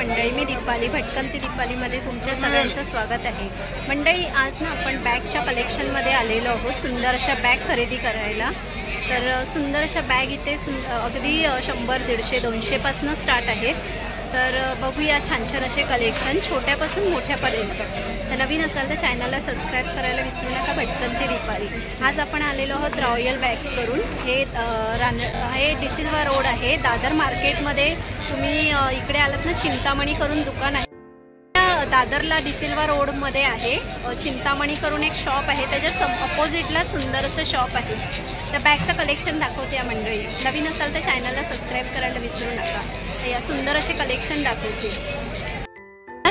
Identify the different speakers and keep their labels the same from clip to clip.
Speaker 1: मंडळी, मी दीपाली भटकंती दीपालीमध्ये तुमच्या सगळ्यांचं स्वागत आहे। मंडळी, आज ना आपण बॅगच्या कलेक्शनमध्ये आलेलो आहोत सुंदर अशा बॅग खरेदी करायला। तर सुंदर अशा बॅग इथे अगदी 100, 150, 200 पासून स्टार्ट आहेत। तर बघूया छान छान असे कलेक्शन छोट्यापासून मोठ्यापर्यंत। तर नवीन असाल तर चॅनलला सबस्क्राईब करायला विसरू नका। भटकंती दीपाली आज आपण आलेलो आहोत रॉयल बॅग्स करून। हे डिसिल्वा रोड आहे, दादर मार्केटमध्ये। तुम्ही इकडे आलात ना, चिंतामणी करून दुकान आहे, दादरला डिसिल्वा रोडमध्ये आहे। चिंतामणी करून एक शॉप आहे, त्याच्या अपोजिटला सुंदर असं शॉप आहे। तर बॅगचं कलेक्शन दाखवते या मंडळी। नवीन असाल तर चॅनलला सबस्क्राईब करायला विसरू नका। या सुंदर असे कलेक्शन दाखवते।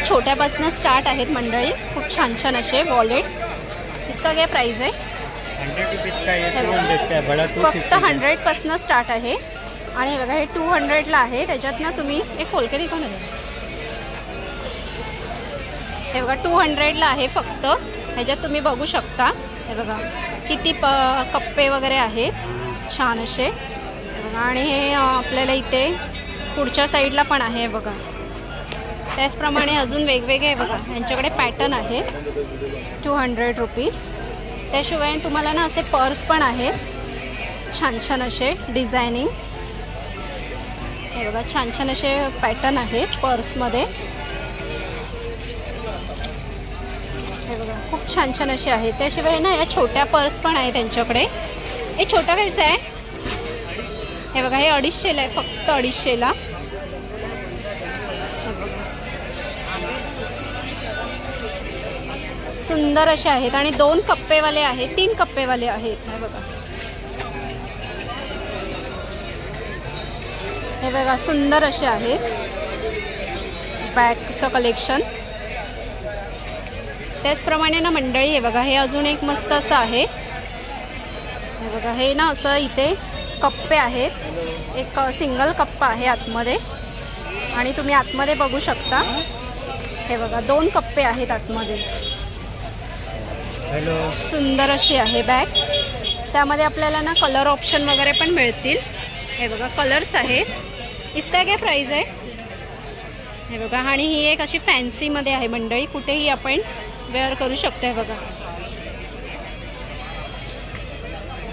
Speaker 1: छोट्यापासून स्टार्ट आहेत मंडळी, खूप छान छान असे वॉलेट। इसका क्या प्राइस है?
Speaker 2: 100 रुपीज का है, 200 का है, बड़ा 250
Speaker 1: फक्त 100 पासून स्टार्ट आहे। आणि बघा हे 200 ला आहे। त्याच्यात ना तुम्ही एक खोलके दिखा ना, हे बघा 200 ला आहे फक्त। ह्याच्यात तुम्ही बघू शकता, हे बघा किती कप्पे वगैरे आहेत छान असे। आणि हे आपल्याला इथे पुढच्या साईडला पण आहे बघा। त्याचप्रमाणे अजून वेगवेगळे बघा, यांच्याकडे पॅटर्न आहे 200 रुपीज। त्याशिवाय तुम्हाला ना असे पर्स पण आहेत छान छान असे डिझायनिंग। हे बघा छान छान असे पॅटर्न आहेत पर्समध्ये। हे बघा खूप छान छान असे आहेत। त्याशिवाय ना या छोट्या पर्स पण आहेत त्यांच्याकडे। हे छोटा कैसा आहे? हे बघा हे 250 ला आहे, फक्त 250 ला। सुंदर असे आहेत आणि 2 कप्पेवाले आहेत, 3 कप्पेवाले आहेत। हे बघा, हे बघा सुंदर असे आहेत बॅगचं कलेक्शन। त्याचप्रमाणे ना मंडळी, हे बघा हे अजून एक मस्त असं आहे। हे बघा हे ना असं इथे कप्पे आहेत, एक सिंगल कप्पा आहे आतमध्ये। आणि तुम्ही आतमध्ये बघू शकता, हे बघा 2 कप्पे आहेत आतमध्ये। सुंदर अशी आहे बॅग। त्यामध्ये आपल्याला ना कलर ऑप्शन वगैरे पण मिळतील। हे बघा कलर्स आहेत। इसका क्या प्राइस आहे? हे बघा, आणि ही एक अशी फॅन्सीमध्ये आहे मंडळी, कुठेही आपण वेअर करू शकतो। हे बघा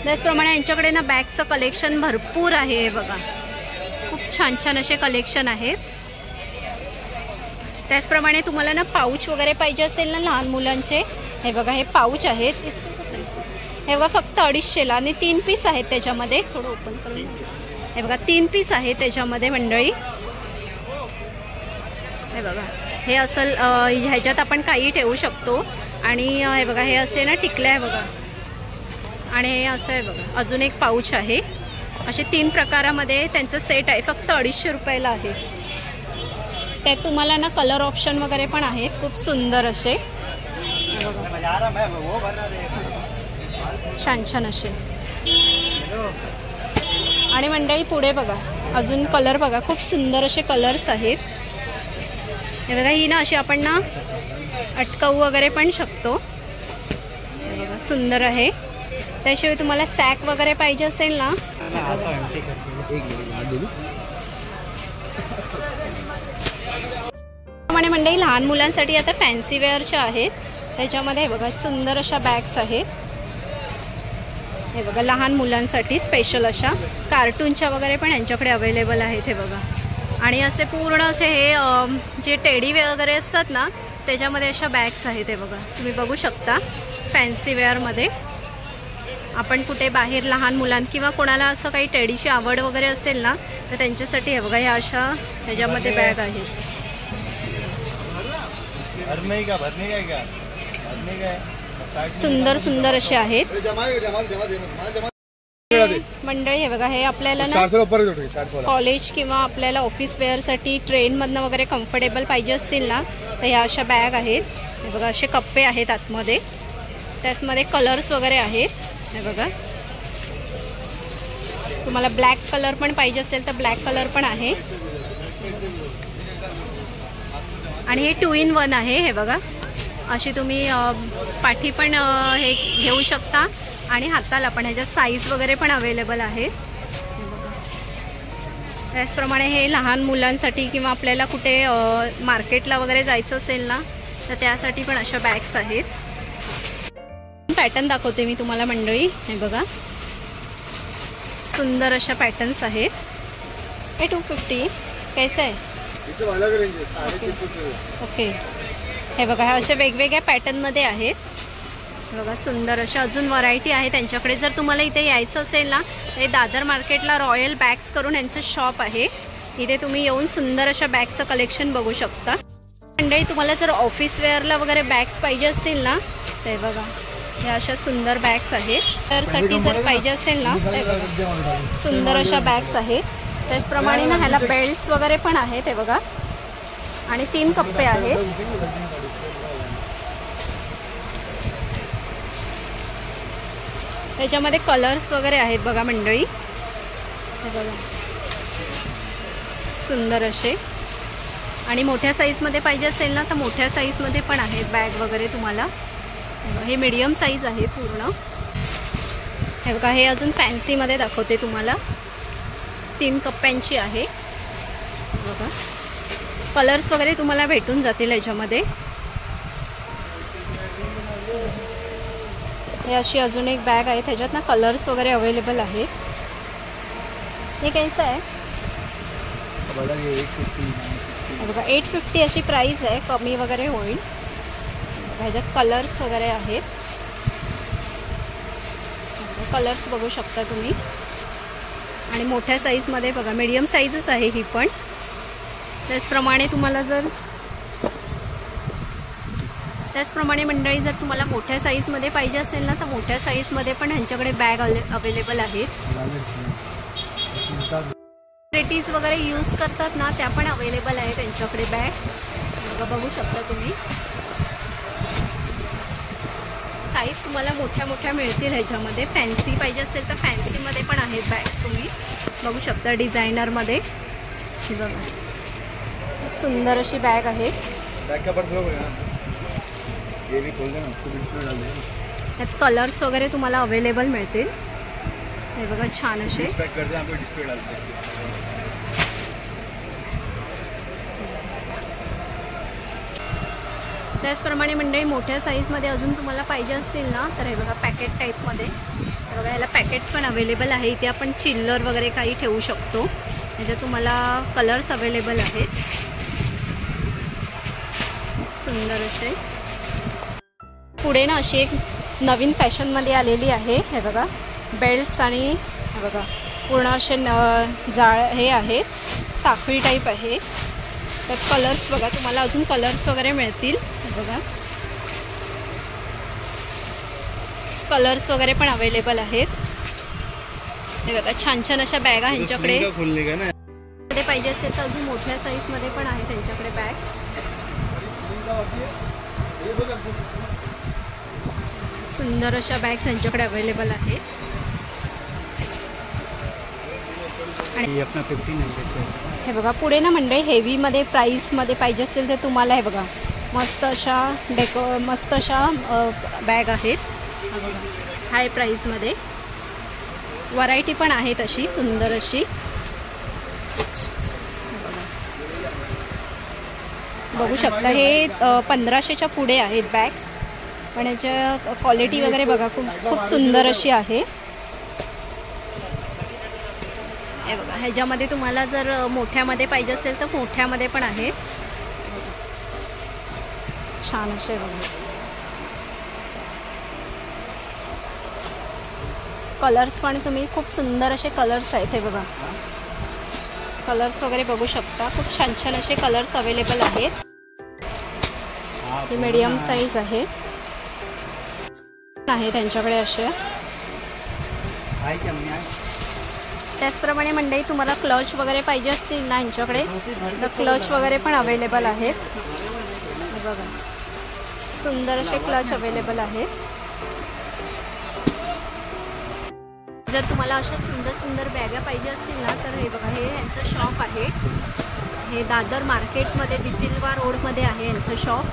Speaker 1: त्याचप्रमाणे यांच्याकडे ना बॅगचं कलेक्शन भरपूर आहे। हे बघा खूप छान छान असे कलेक्शन आहेत। त्याचप्रमाणे तुम्हाला ना पाऊच वगैरे पाहिजे असेल ना लहान मुलांचे, हे बघा हे पाऊच आहेत। हे बघा फक्त 250 ला आणि 3 पीस आहेत त्याच्यामध्ये। थोडं ओपन करून, हे बघा 3 पीस आहे त्याच्यामध्ये मंडळी। हे बघा हे असं ह्याच्यात आपण काही ठेवू शकतो। आणि हे बघा हे असे ना टिकले आहे बघा। आणि हे असं आहे बघा, अजून एक पाऊच आहे। असे 3 प्रकारामध्ये त्यांचं सेट आहे, फक्त 250 रुपयाला आहे। त्यात तुम्हाला ना कलर ऑप्शन वगैरे पण आहेत खूप सुंदर असे। छान छान असे। आणि मंडळी पुढे बघा अजून कलर बघा, खूप सुंदर असे कलर्स आहेत। हे बघा ही ना अशी आपण ना अटकवू वगैरे पण शकतो। हे बघा सुंदर आहे। त्याशिवाय तुम्हाला सॅक वगैरे पाहिजे असेल ना, मंडळी लहान मुलांसाठी आता फॅन्सी वेअरच्या आहेत। त्याच्यामध्ये बघा सुंदर अशा बॅग्स आहेत। हे बघा लहान मुलांसाठी स्पेशल अशा कार्टूनच्या वगैरे पण यांच्याकडे अवेलेबल आहेत। हे बघा, आणि असे पूर्ण असे हे जे टेडी वगैरे असतात ना, त्याच्यामध्ये अशा बॅग्स आहेत। हे बघा तुम्ही बघू शकता, फॅन्सी वेअरमध्ये आपण कुठे बाहेर लहान मुलां किंवा कोणाला असं काही टेडीची आवड वगैरे असेल ना, तर त्यांच्यासाठी हे बघा ह्या अशा ह्याच्यामध्ये बॅग आहेत। सुंदर सुंदर असे आहेत मंडळी। हे बघा हे आपल्याला ना कॉलेज किंवा आपल्याला ऑफिस वेअरसाठी ट्रेनमधनं वगैरे कम्फर्टेबल पाहिजे असतील ना, तर ह्या अशा बॅग आहेत। हे बघा असे कप्पे आहेत आतमध्ये, त्याचमध्ये कलर्स वगैरे आहेत। हे बघा तुम्हाला ब्लॅक कलर पण पाहिजे असेल तर ब्लॅक कलर पण आहे। आणि हे 2 in 1 आहे। हे बघा अशी तुम्ही पाठी पण हे घेऊ शकता आणि हाताला पण। ह्याच्यात साईज वगैरे पण अवेलेबल आहे। त्याचप्रमाणे हे लहान मुलांसाठी किंवा आपल्याला कुठे मार्केटला वगैरे जायचं असेल ना तर त्यासाठी पण अशा बॅग्स आहेत. पॅटर्न दाखवते मी तुम्हाला मंडळी. हे बघा सुंदर अशा पॅटर्न्स आहेत. हे 250 कैसे आहे? ओके. हे बघा हे असे वेगवेगळ्या पॅटर्नमध्ये आहेत. बघा सुंदर अशा अजून व्हरायटी आहे त्यांच्याकडे. जर तुम्हाला इथे यायचं असेल ना तर दादर मार्केटला रॉयल बॅग्स करून यांचं शॉप आहे. इथे तुम्ही येऊन सुंदर अशा बॅगचं कलेक्शन बघू शकता. मंडळी तुम्हाला जर ऑफिस वेअरला वगैरे बॅग्स पाहिजे असतील ना ते बघा ह्या अशा सुंदर बॅग्स आहेत. त्यासाठी जर पाहिजे असेल ना ते बघा सुंदर अशा बॅग्स आहेत. त्याचप्रमाणे ना ह्याला बेल्ट्स वगैरे पण आहेत. हे बघा आणि 3 कप्पे आहेत. त्याच्यामध्ये कलर्स वगैरे आहेत बघा मंडळी. हे बघा सुंदर असे. आणि मोठ्या साईजमध्ये पाहिजे असेल ना तर मोठ्या साईजमध्ये पण आहेत बॅग वगैरे तुम्हाला. हे मीडियम साईज आहे पूर्ण. हे बघा हे अजून फॅन्सीमध्ये दाखवते तुम्हाला. 3 कप्प्यांची आहे. बघा कलर्स वगैरे तुम्हाला भेटून जातील याच्यामध्ये. हे अशी अजून एक बॅग आहे त्याच्यात ना कलर्स वगैरे अवेलेबल आहेत. हे कैसा आहे? बघा 850 अशी प्राइस आहे. कमी वगैरे होईल. ह्याच्यात कलर्स वगैरे आहेत. कलर्स बघू शकता तुम्ही. आणि मोठ्या साईजमध्ये बघा मीडियम साईजच आहे ही पण. त्याचप्रमाणे तुम्हाला त्याचप्रमाणे मंडळी जर तुम्हाला मोठ्या साईजमध्ये पाहिजे असेल ना तर मोठ्या साईजमध्ये पण ह्यांच्याकडे बॅग अवेलेबल आहेत. सेलिब्रिटीज वगैरे यूज करतात ना त्या पण अवेलेबल आहे त्यांच्याकडे बॅग. बघू शकता तुम्ही. साईज तुम्हाला मोठ्या मोठ्या मिळतील ह्याच्यामध्ये. फॅन्सी पाहिजे असेल तर फॅन्सीमध्ये पण आहेत बॅग्स तुम्ही बघू शकता. डिझायनरमध्ये बघा सुंदर अशी बॅग आहे. त्यात कलर्स वगैरे तुम्हाला अवेलेबल मिळतील. हे बघा छान असे. त्याचप्रमाणे मंडळी मोठ्या साईजमध्ये अजून तुम्हाला पाहिजे असतील ना तर हे बघा पॅकेट टाईपमध्ये. हे बघा ह्याला पॅकेट्स पण अवेलेबल आहे. इथे आपण चिल्लर वगैरे काही ठेवू शकतो. ह्याच्यात तुम्हाला कलर्स अवेलेबल आहेत सुंदर असे. पुढे ना अशी एक नवीन फॅशनमध्ये आलेली आहे. हे बघा बेल्ट्स आणि हे बघा पूर्ण असे जाळ हे आहेत. साखळी टाईप आहे. त्यात कलर्स बघा तुम्हाला अजून कलर्स वगैरे मिळतील. बघा कलर्स वगैरे पण अवेलेबल आहेत. हे बघा छान छान अशा बॅगा ह्यांच्याकडे. मध्ये पाहिजे असेल तर अजून मोठ्या साईजमध्ये पण आहे त्यांच्याकडे बॅग्स. सुंदर अशा बॅग्स यांच्याकडे अवेलेबल आहेत. आणि हे बघा पुढे ना मंडळी हेवीमध्ये प्राईसमध्ये पाहिजे असेल तर तुम्हाला हे बघा मस्त अशा बॅग आहेत. हाय प्राईसमध्ये व्हरायटी पण आहेत अशी सुंदर अशी. बघू शकता हे 1500च्या पुढे आहेत बॅग्स. पण याच्या क्वालिटी वगैरे बघा खूप सुंदर अशी आहे. हे बघा ह्याच्यामध्ये तुम्हाला जर मोठ्यामध्ये पाहिजे असेल तर मोठ्यामध्ये पण आहेत. छान असे बघा कलर्स पण तुम्ही खूप सुंदर असे कलर्स आहेत. हे बघा कलर्स वगैरे बघू शकता. खूप छान छान असे कलर्स अवेलेबल आहेत. ही मीडियम साईज आहे त्यांच्याकडे असे. त्याचप्रमाणे मंडळी तुम्हाला क्लच वगैरे पाहिजे असतील ना यांच्याकडे तर क्लच वगैरे पण अवेलेबल आहेत. बघा सुंदर असे क्लच अवेलेबल आहेत. जर तुम्हाला अशा सुंदर सुंदर बॅगा पाहिजे असतील ना तर हे बघा हे यांचं शॉप आहे. हे दादर मार्केटमध्ये डिसिल्वा रोडमध्ये आहे यांचं शॉप.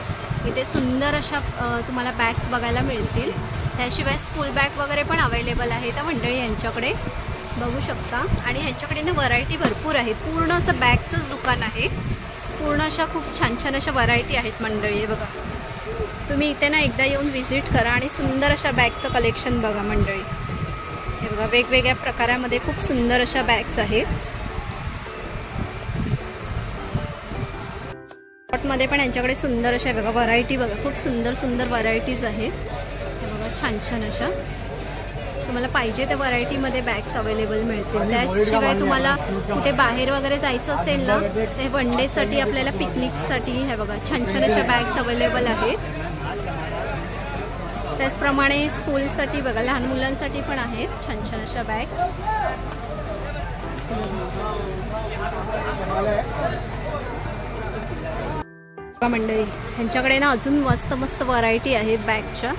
Speaker 1: इथे सुंदर अशा तुम्हाला बॅग्स बघायला मिळतील. त्याशिवाय स्कूल बॅग वगैरे पण अवेलेबल आहे त्या मंडळी यांच्याकडे. बघू शकता. आणि ह्यांच्याकडे ना व्हरायटी भरपूर आहे. पूर्ण असं बॅगचंच दुकान आहे. पूर्ण अशा खूप छान छान अशा व्हरायटी आहेत मंडळी. बघा, तुम्ही इथे ना एकदा येऊन व्हिजिट करा आणि सुंदर अशा बॅगचं कलेक्शन बघा मंडळी. हे बघा, वेगवेगळ्या प्रकारामध्ये खूप सुंदर अशा बॅग्स आहेत. मध्ये पण यांच्याकडे सुंदर अशा बघा व्हरायटी बघा, खूप सुंदर सुंदर व्हरायटीज आहेत. हे बघा, छान छान अशा तुम्हाला पाहिजे त्या व्हरायटीमध्ये बॅग्स अवेलेबल मिळतील. त्याशिवाय तुम्हाला कुठे बाहेर वगैरे जायचं असेल ना, ते वन डेसाठी आपल्याला पिकनिकसाठी हे बघा छान छान अशा बॅग्स अवेलेबल आहेत. त्याचप्रमाणे स्कूलसाठी बघा, लहान मुलांसाठी पण आहेत छान छान अशा बॅग्स. मंडळी ह्यांच्याकडे ना अजून मस्त मस्त व्हरायटी आहेत बॅगच्या.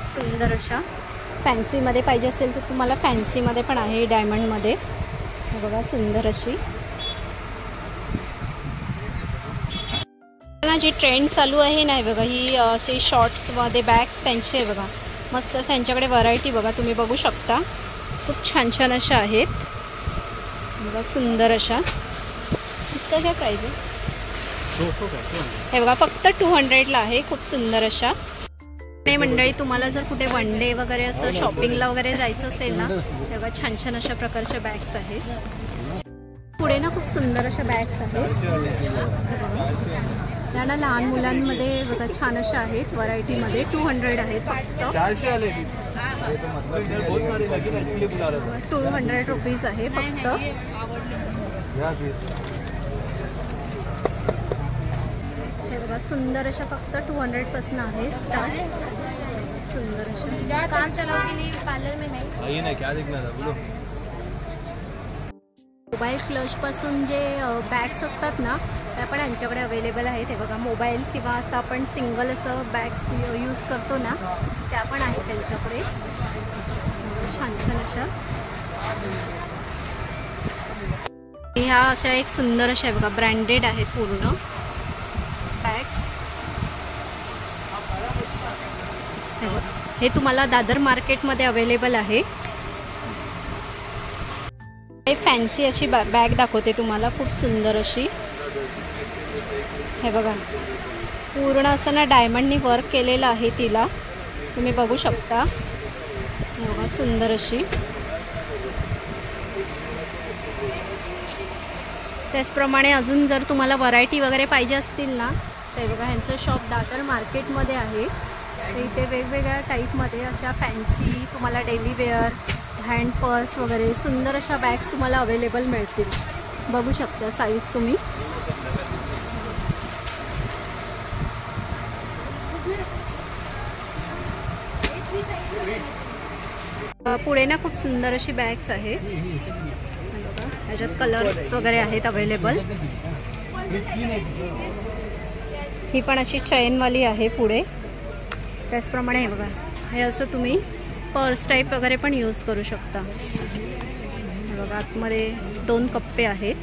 Speaker 1: सुंदर अशा फॅन्सीमध्ये पाहिजे असेल तर तुम्हाला फॅन्सीमध्ये पण आहे, डायमंडमध्ये. हे बघा, सुंदर अशी जी ट्रेंड चालू आहे ना बघा, ही असे शॉर्ट्समध्ये बॅग्स त्यांचे बघा मस्त असं यांच्याकडे व्हरायटी बघा, तुम्ही बघू शकता. खूप छान छान अशा आहेत बघा, सुंदर अशा. इसका काय प्राइस आहे? हे बघा, फक्त 200ला आहे. खूप सुंदर अशा मंडळी. तुम्हाला जर कुठे वन डे वगैरे असं शॉपिंगला वगैरे जायचं असेल ना, तेव्हा छान छान अशा प्रकारच्या बॅग्स आहेत. पुढे ना खूप सुंदर अशा बॅग्स आहेत. त्यांना लहान मुलांमध्ये बघा छान अशा आहेत व्हरायटीमध्ये. 200 आहेत फक्त. 200 रुपीज आहे फक्त. हे बघा, सुंदर अशा फक्त 200 आहे स्टार्ट. सुंदर अशा काम चलावली पार्लर में नाही क्या देखना था बोलो. मोबाईल क्लच पासून जे बॅग्स असतात ना, त्या पण यांच्याकडे अवेलेबल आहेत. हे बघा, मोबाईल किंवा असं आपण सिंगल असं बॅग्स यूज करतो ना, त्या पण आहेत त्यांच्याकडे छान छान अशा. ह्या अशा एक सुंदर अशा बघा, ब्रँडेड आहेत पूर्ण बॅग्स. हे तुम्हाला दादर मार्केटमध्ये अवेलेबल आहे. फॅन्सी अशी बॅग दाखवते तुम्हाला, खूप सुंदर अशी. हे बघा, पूर्ण असं ना डायमंडनी वर्क केलेलं आहे तिला, तुम्ही बघू शकता. हे बघा, सुंदर अशी. त्याचप्रमाणे अजून जर तुम्हाला व्हरायटी वगैरे पाहिजे असतील ना, तर बघा ह्यांचं शॉप दादर मार्केटमध्ये आहे. तर इथे वेगवेगळ्या टाईपमध्ये अशा फॅन्सी तुम्हाला डेली वेअर, हँड पर्स वगैरे सुंदर अशा बॅग्स तुम्हाला अवेलेबल मिळतील. बघू शकता साईज तुम्ही. पुढे ना खूप सुंदर अशी बॅग्स आहेत. ह्याच्यात कलर्स वगैरे आहेत अवेलेबल. ही पण अशी चेनवाली आहे पुढे. त्याचप्रमाणे हे बघा, हे असं तुम्ही पर्स टाईप वगैरे पण यूज करू शकता. हे बघा, आतमध्ये 2 कप्पे आहेत.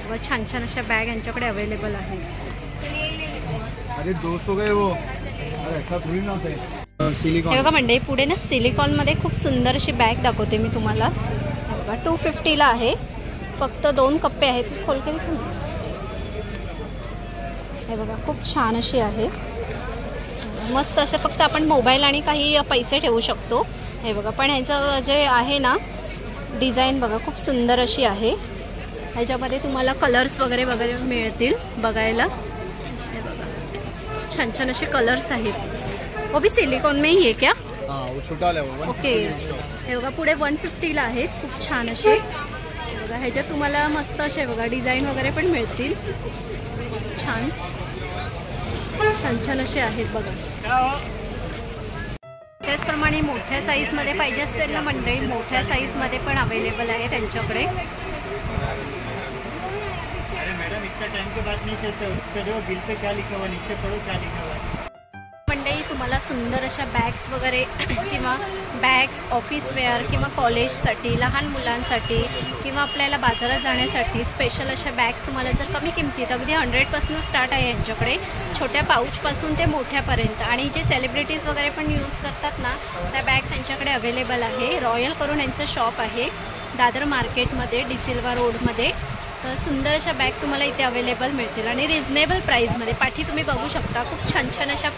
Speaker 1: बघा, छान छान अशा बॅग यांच्याकडे अवेलेबल आहेत. हे बघा मंडळी, पुढे ना सिलिकॉनमध्ये खूप सुंदर अशी बॅग दाखवते मी तुम्हाला. बघा, 250ला आहे. फक्त 2 कप्पे आहेत. खोलके दिसून हे बघा, खूप छान अशी आहे. मस्त असं फक्त आपण मोबाईल आणि काही पैसे ठेवू शकतो. हे बघा, पण ह्याचं जे आहे ना डिझाईन बघा, खूप सुंदर अशी आहे. ह्याच्यामध्ये तुम्हाला कलर्स वगैरे वगैरे मिळतील बघायला. हे बघा, छान छान असे कलर्स आहेत. वो भी सिलिकॉन में ही है क्या?
Speaker 2: वो छोटा वाला है.
Speaker 1: ओके. हे बघा, पुढे 150ला आहेत. खूप छान असे बघा. ह्याच्यात तुम्हाला मस्त असे बघा डिझाईन वगैरे पण मिळतील. छान छान छान असे आहेत बघा. त्याचप्रमाणे मोठ्या साईजमध्ये पाहिजे असेल ना मंडळी, मोठ्या साईजमध्ये पण अवेलेबल आहे त्यांच्याकडे.
Speaker 2: अरे मैडम, इतना टाइम के बाद नहीं कहते, उस पे जो बिल पे क्या लिखा हुआ, नीचे पढ़ो क्या लिखा हुआ.
Speaker 1: मंडळी तुम्हाला सुंदर अशा बॅग्स वगैरे किंवा बॅग्स ऑफिस वेअर किंवा कॉलेजसाठी, लहान मुलांसाठी किंवा आपल्याला बाजारात जाण्यासाठी स्पेशल अशा बॅग्स तुम्हाला जर कमी किमतीत अगदी 100% स्टार्ट आहे यांच्याकडे, छोट्या पाऊचपासून ते मोठ्यापर्यंत. आणि जे सेलिब्रिटीज वगैरे पण यूज करतात ना त्या बॅग्स यांच्याकडे अवेलेबल आहे. रॉयल करून यांचं शॉप आहे दादर मार्केटमध्ये, डिसिल्वा रोडमध्ये. तर सुंदर अशा बॅग तुम्हाला इथे अवेलेबल मिळतील आणि रिजनेबल प्राईसमध्ये. पाठी तुम्ही बघू शकता, खूप छान छान अशा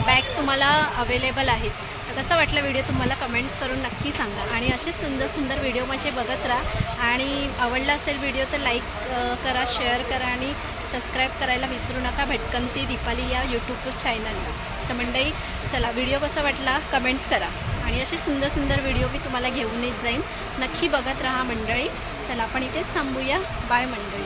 Speaker 1: बॅग्स तुम्हाला अवेलेबल आहेत. तर कसा वाटला व्हिडिओ तुम्हाला कमेंट्स करून नक्की सांगा. आणि असे सुंदर सुंदर व्हिडिओ माझे बघत राहा. आणि आवडला असेल व्हिडिओ तर लाईक करा, शेअर करा आणि सबस्क्राईब करायला विसरू नका भटकंती दीपाली या यूट्यूब चॅनलला. तर मंडळी चला, व्हिडिओ कसा वाटला कमेंट्स करा आणि असे सुंदर सुंदर व्हिडिओ मी तुम्हाला घेऊन येत जाईन. नक्की बघत राहा मंडळी. चला आपण इथेच थांबूया. बाय मंडळी.